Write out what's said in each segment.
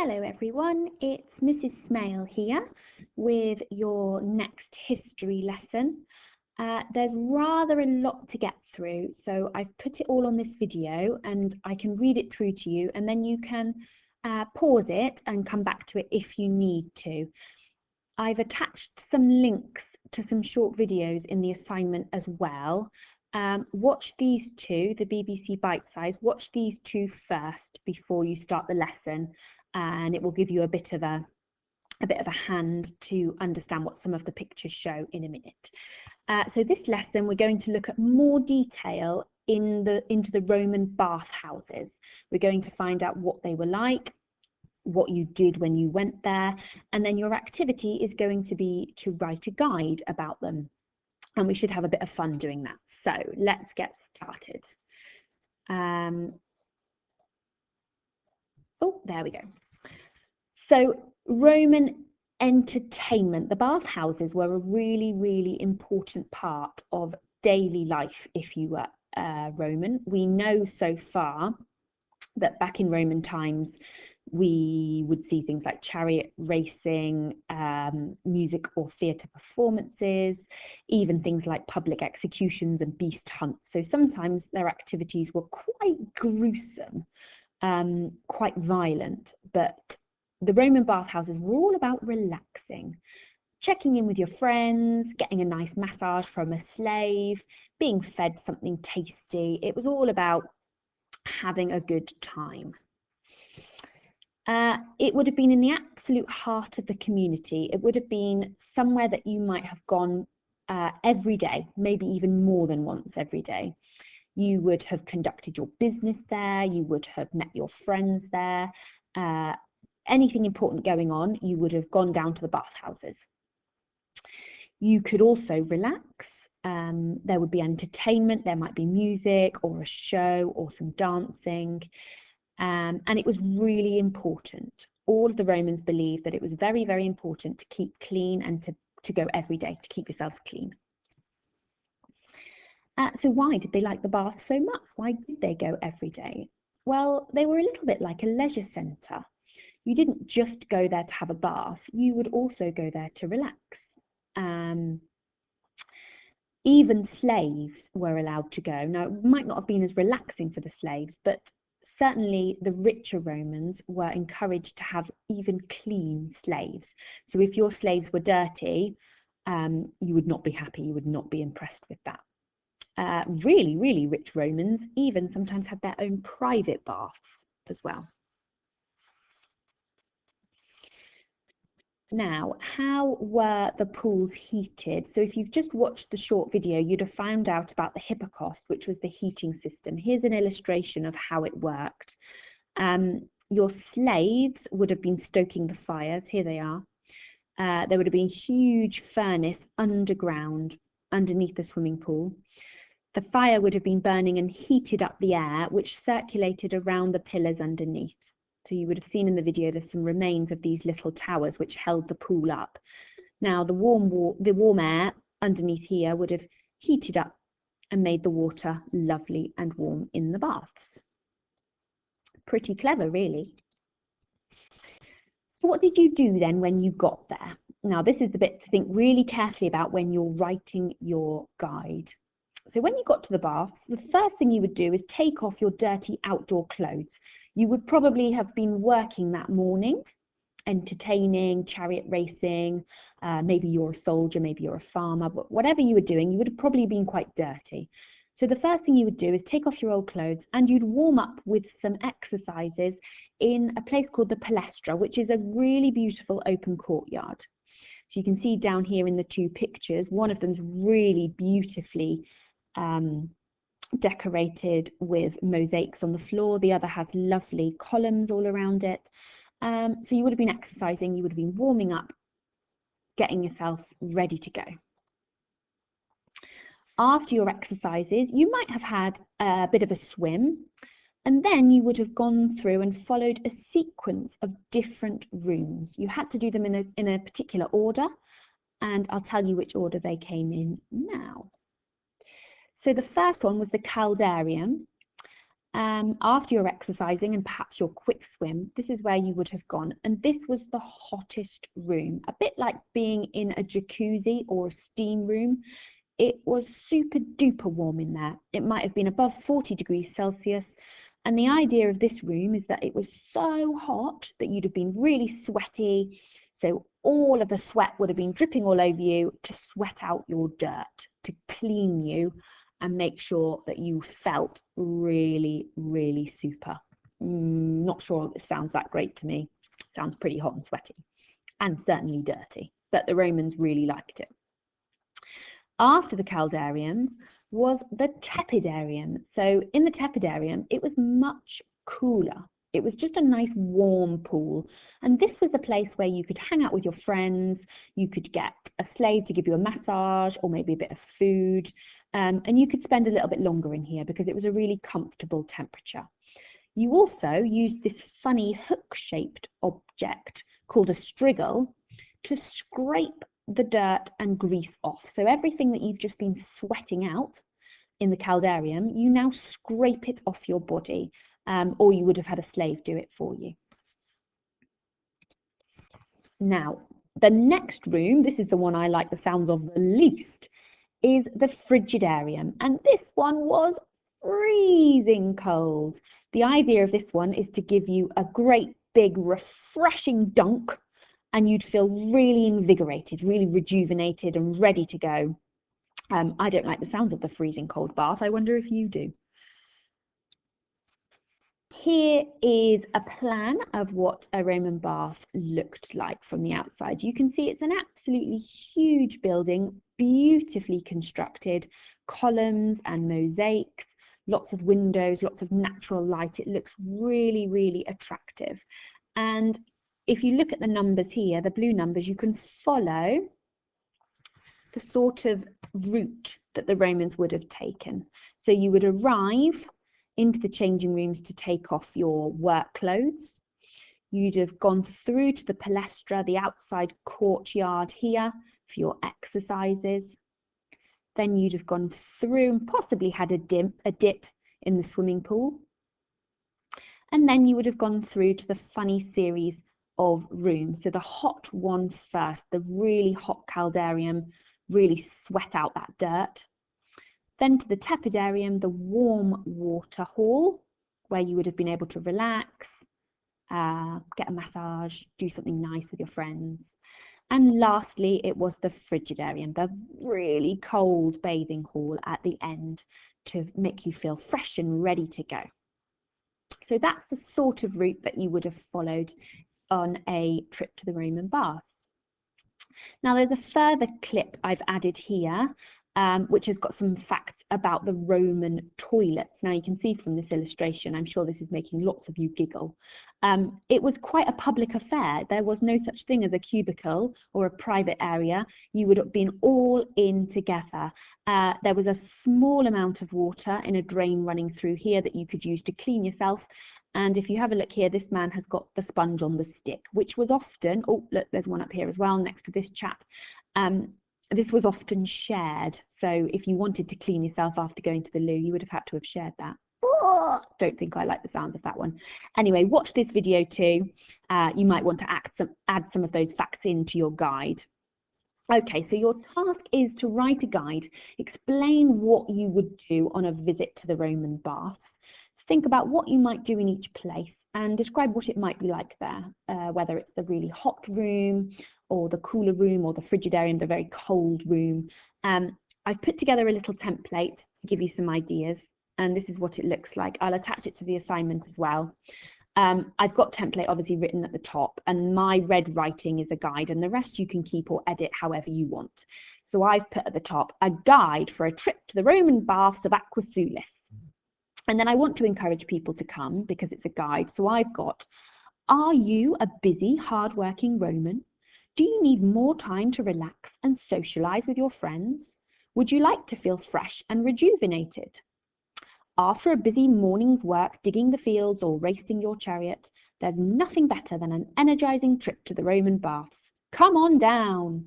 Hello everyone, it's Mrs. Smale here with your next history lesson. There's rather a lot to get through, so I've put it all on this video and I can read it through to you, and then you can pause it and come back to it if you need to. I've attached some links to some short videos in the assignment as well. Watch these two, the BBC Bite Size, watch these two first before you start the lesson, and it will give you a bit of a hand to understand what some of the pictures show in a minute. So this lesson we're going to look at more detail into the Roman bathhouses. We're going to find out what they were like, what you did when you went there, and then your activity is going to be to write a guide about them. And we should have a bit of fun doing that. So let's get started. Oh, there we go. So Roman entertainment. The bathhouses were a really, really important part of daily life if you were Roman. We know so far that back in Roman times, we would see things like chariot racing, music or theatre performances, even things like public executions and beast hunts. So sometimes their activities were quite gruesome, quite violent, but the Roman bathhouses were all about relaxing, checking in with your friends, getting a nice massage from a slave, being fed something tasty. It was all about having a good time. It would have been in the absolute heart of the community. It would have been somewhere that you might have gone every day, maybe even more than once every day. You would have conducted your business there, you would have met your friends there. Anything important going on, you would have gone down to the bathhouses. You could also relax. There would be entertainment, there might be music or a show or some dancing. And it was really important. All of the Romans believed that it was very, very important to keep clean and to go every day, to keep yourselves clean. So why did they like the bath so much? Why did they go every day? Well, they were a little bit like a leisure centre. You didn't just go there to have a bath, you would also go there to relax. Even slaves were allowed to go. Now, it might not have been as relaxing for the slaves, but certainly the richer Romans were encouraged to have even clean slaves. So if your slaves were dirty, you would not be happy, you would not be impressed with that. Really, really rich Romans even sometimes had their own private baths as well. Now, how were the pools heated? So if you've just watched the short video, you'd have found out about the Hipparcos, which was the heating system. Here's an illustration of how it worked. Your slaves would have been stoking the fires. Here they are. There would have been a huge furnace underground, underneath the swimming pool. The fire would have been burning and heated up the air, which circulated around the pillars underneath. So you would have seen in the video there's some remains of these little towers which held the pool up. Now the warm air underneath here would have heated up and made the water lovely and warm in the baths. Pretty clever, really. So what did you do then when you got there? Now this is the bit to think really carefully about when you're writing your guide. So when you got to the baths, the first thing you would do is take off your dirty outdoor clothes. You would probably have been working that morning, entertaining, chariot racing, maybe you're a soldier, maybe you're a farmer, but whatever you were doing, you would have probably been quite dirty. So the first thing you would do is take off your old clothes and you'd warm up with some exercises in a place called the Palestra, which is a really beautiful open courtyard. So you can see down here in the two pictures, one of them's really beautifully decorated with mosaics on the floor. The other has lovely columns all around it. So you would have been exercising, you would have been warming up, getting yourself ready to go. After your exercises, you might have had a bit of a swim, and then you would have gone through and followed a sequence of different rooms. You had to do them in a particular order, and I'll tell you which order they came in now. So the first one was the Caldarium, After your exercising and perhaps your quick swim, this is where you would have gone. And this was the hottest room, a bit like being in a jacuzzi or a steam room. It was super duper warm in there. It might have been above 40 degrees Celsius. And the idea of this room is that it was so hot that you'd have been really sweaty. So all of the sweat would have been dripping all over you to sweat out your dirt, to clean you and make sure that you felt really, really super. Not sure it sounds that great to me. Sounds pretty hot and sweaty and certainly dirty, but the Romans really liked it. After the caldarium was the tepidarium. So in the tepidarium, it was much cooler. It was just a nice warm pool. And this was the place where you could hang out with your friends. You could get a slave to give you a massage or maybe a bit of food. And you could spend a little bit longer in here because it was a really comfortable temperature. You also used this funny hook-shaped object called a strigil to scrape the dirt and grease off. So everything that you've just been sweating out in the caldarium, you now scrape it off your body, or you would have had a slave do it for you. Now, the next room, this is the one I like the sounds of the least, is the frigidarium, and this one was freezing cold. The idea of this one is to give you a great big refreshing dunk and you'd feel really invigorated, really rejuvenated and ready to go. I don't like the sounds of the freezing cold bath. I wonder if you do. Here is a plan of what a Roman bath looked like from the outside. You can see it's an absolutely huge building, beautifully constructed, columns and mosaics, lots of windows, lots of natural light. It looks really, really attractive. And if you look at the numbers here, the blue numbers, you can follow the sort of route that the Romans would have taken. So you would arrive into the changing rooms to take off your work clothes. You'd have gone through to the palestra, the outside courtyard here for your exercises. Then you'd have gone through and possibly had a dip in the swimming pool. And then you would have gone through to the funny series of rooms. So the hot one first, the really hot caldarium, really sweat out that dirt. Then to the tepidarium, the warm water hall, where you would have been able to relax, get a massage, do something nice with your friends. And lastly, it was the frigidarium, the really cold bathing hall at the end to make you feel fresh and ready to go. So that's the sort of route that you would have followed on a trip to the Roman baths. Now there's a further clip I've added here, which has got some facts about the Roman toilets. Now you can see from this illustration, I'm sure this is making lots of you giggle. It was quite a public affair. There was no such thing as a cubicle or a private area. You would have been all in together. There was a small amount of water in a drain running through here that you could use to clean yourself. And if you have a look here, this man has got the sponge on the stick, which was often, oh, look, there's one up here as well next to this chap. This was often shared. So if you wanted to clean yourself after going to the loo, you would have had to have shared that. Oh, don't think I like the sound of that one. Anyway, watch this video too. You might want to add some of those facts into your guide. Okay, so your task is to write a guide, explain what you would do on a visit to the Roman baths, think about what you might do in each place and describe what it might be like there, whether it's the really hot room or the cooler room or the frigidarium, the very cold room. I've put together a little template to give you some ideas, and this is what it looks like. I'll attach it to the assignment as well. I've got template obviously written at the top, and my red writing is a guide, and the rest you can keep or edit however you want. So I've put at the top, a guide for a trip to the Roman baths of Aquae Sulis. And then I want to encourage people to come because it's a guide. So I've got, are you a busy, hardworking Roman? Do you need more time to relax and socialize with your friends? Would you like to feel fresh and rejuvenated? After a busy morning's work digging the fields or racing your chariot, there's nothing better than an energizing trip to the Roman baths. Come on down.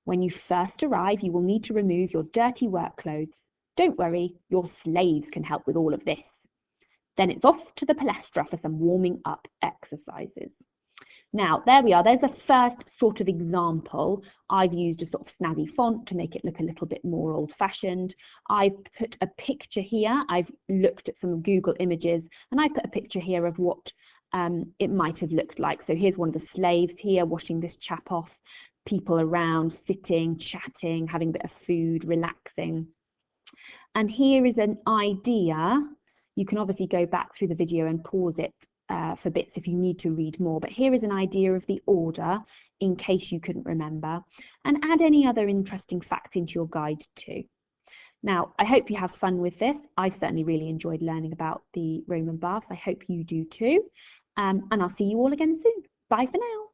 When you first arrive, you will need to remove your dirty work clothes. Don't worry, your slaves can help with all of this. Then it's off to the palestra for some warming up exercises. Now, there we are. There's a first sort of example. I've used a sort of snazzy font to make it look a little bit more old-fashioned. I've put a picture here. I've looked at some Google images, and I put a picture here of what it might have looked like. So here's one of the slaves here washing this chap off, people around, sitting, chatting, having a bit of food, relaxing. And here is an idea. You can obviously go back through the video and pause it for bits if you need to read more, but here is an idea of the order in case you couldn't remember, and add any other interesting facts into your guide too. Now, I hope you have fun with this. I've certainly really enjoyed learning about the Roman baths. I hope you do too. And I'll see you all again soon. Bye for now.